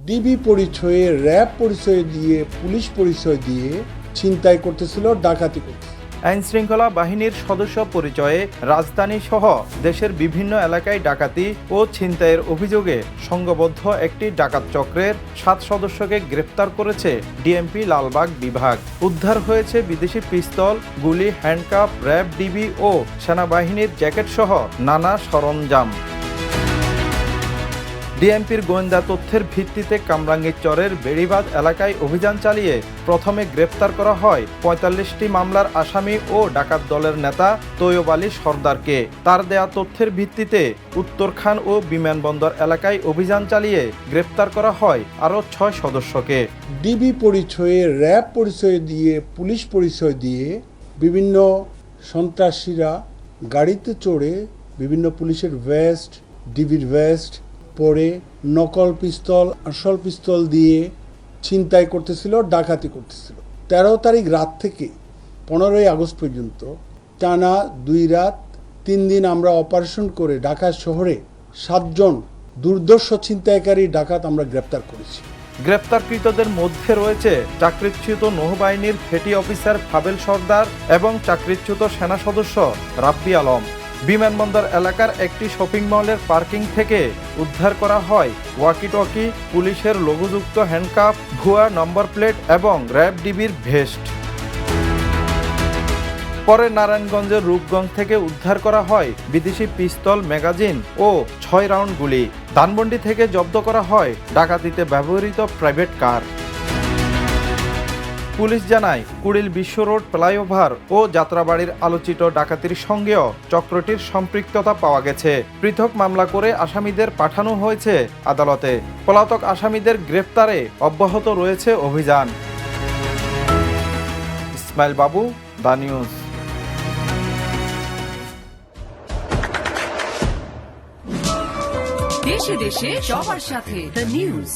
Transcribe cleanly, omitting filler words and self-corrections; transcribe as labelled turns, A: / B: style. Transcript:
A: DB পরিচয়ে, RAB পরিচয় দিয়ে, পুলিশ পরিচয় দিয়ে ছিনতাই করতেছিল, ডাকাতি করতেছিল।
B: আইনশৃঙ্খলা বাহিনীর সদস্য পরিচয়ে রাজধানী সহ দেশের বিভিন্ন এলাকায় ডাকাতি ও ছিনতাইয়ের অভিযোগে সংঘবদ্ধ একটি ডাকাত চক্রের 7 সদস্যকে গ্রেফতার করেছে ডিএমপি লালবাগ বিভাগ। উদ্ধার হয়েছে বিদেশি পিস্তল, গুলি, হ্যান্ডকাপ, র্যাব, ডিবি ও সেনাবাহিনীর জ্যাকেট সহ নানা সরঞ্জাম। ডিএমপির গোয়েন্দা তথ্যের ভিত্তিতে কামরাঙ্গীরচরের বেড়িবাঁধ এলাকায় অভিযান চালিয়ে প্রথমে গ্রেপ্তার করা হয় ৪৫টি মামলার আসামি ও ডাকাত দলের নেতা তৈয়ব আলী সরদারকে। তার দেয়া তথ্যের ভিত্তিতে উত্তরখান ও বিমানবন্দর এলাকায় অভিযান চালিয়ে গ্রেপ্তার করা হয় আরও 6 সদস্যকে।
A: ডিবি পরিচয়ে, র্যাব পরিচয় দিয়ে, পুলিশ পরিচয় দিয়ে বিভিন্ন সন্ত্রাসীরা গাড়িতে চড়ে বিভিন্ন পুলিশের ভেস্ট, ডিবির ভেস্ট পরে নকল পিস্তল, আসল পিস্তল দিয়ে ছিনতাই করতেছিল, ডাকাতি করতেছিল। 13 তারিখ রাত থেকে 15ই আগস্ট পর্যন্ত টানা 2 রাত 3 দিন আমরা অপারেশন করে ঢাকা শহরে 7 জন দুর্ধর্ষ ছিনতাইকারী ডাকাত আমরা গ্রেপ্তার করেছি।
B: গ্রেপ্তারকৃতদের মধ্যে রয়েছে চাকরিচ্যুত নৌবাহিনীর ফেটি অফিসার ফাবেল সর্দার এবং চাকরিচ্যুত সেনা সদস্য রাব্বি আলম। বিমানবন্দর এলাকার একটি শপিং মলের পার্কিং থেকে উদ্ধার করা হয় ওয়াকিটকি, পুলিশের লোগোযুক্ত হ্যান্ডকাপ, ভুয়া নম্বর প্লেট এবং র্যাব ডিবির ভেস্ট। পরে নারায়ণগঞ্জের রূপগঞ্জ থেকে উদ্ধার করা হয় বিদেশি পিস্তল, ম্যাগাজিন ও 6 রাউন্ড গুলি। ধানমন্ডি থেকে জব্দ করা হয় ডাকাতিতে ব্যবহৃত প্রাইভেট কার। পুলিশ জানায়, কুড়িল বিশ্ব রোড ফ্লাইওভার ও যাত্রাবাড়ির আলোচিত ডাকাতির সঙ্গেও চক্রটির সম্পৃক্ততা পাওয়া গেছে। পৃথক মামলা করে আসামিদের পাঠানো হয়েছে আদালতে। পলাতক আসামিদের গ্রেফতারে অব্যাহত রয়েছে অভিযান। ইসমাইল বাবু, দা নিউজ।
C: দেশে দেশে সবার সাথে দ্য নিউজ।